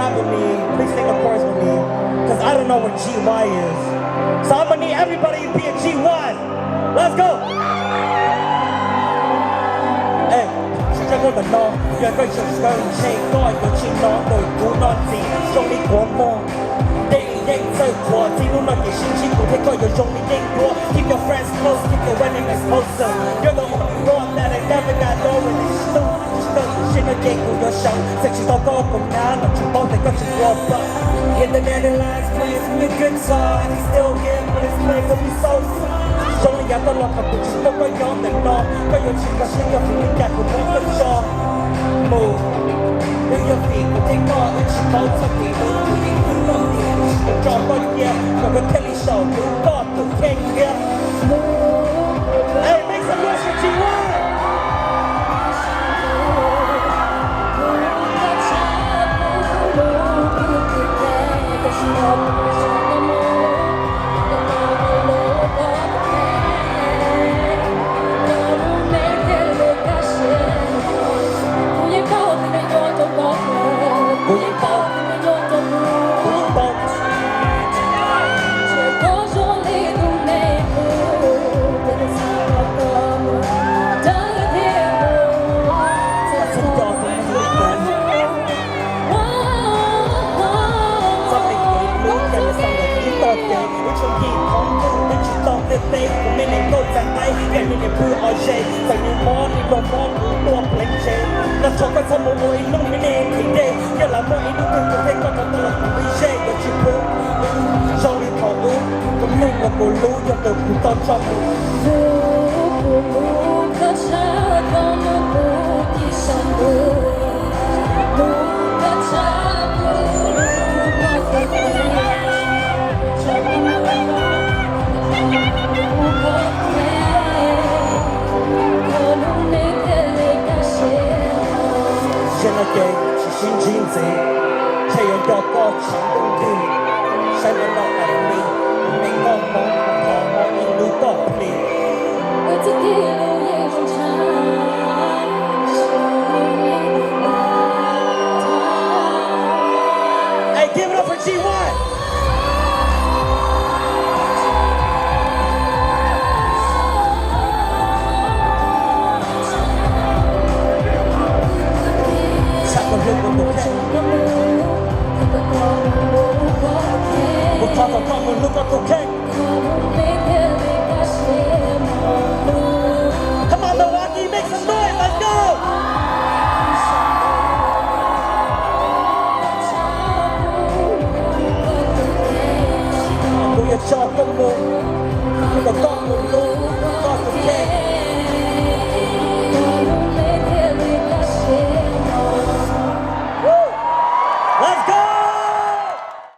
rap with me, please sing a chorus with me, because I don't know where GY is. So I'm gonna need everybody to be a G1. Let's go! Hey, je個人咯，讓佢從上車該個錢攞對股攞字，送你廣播。They so poor, see no not your shit, will take all your jolly thing poor. Keep your friends close, keep your wedding exposed. You're the only one that I never got over this stuff. Shit, I gave you your show. Since you don't go from now, not you both, they got you grow up. In the Netherlands, playing some good songs. He's still here, but his place will be so fun. Only got the lock up, but you still got young and long. Got your chick, got shit, your feet, got your walk and jaw. Move. Do your feet, but take all that you both took me. You love me. Drop on yeah, from a Kelly show, Tog Kev. Hey, make some noise for G1. Give it up for G1! Look up, okay? Come on, Milwaukee, make some noise, let's go! Do your job, come on.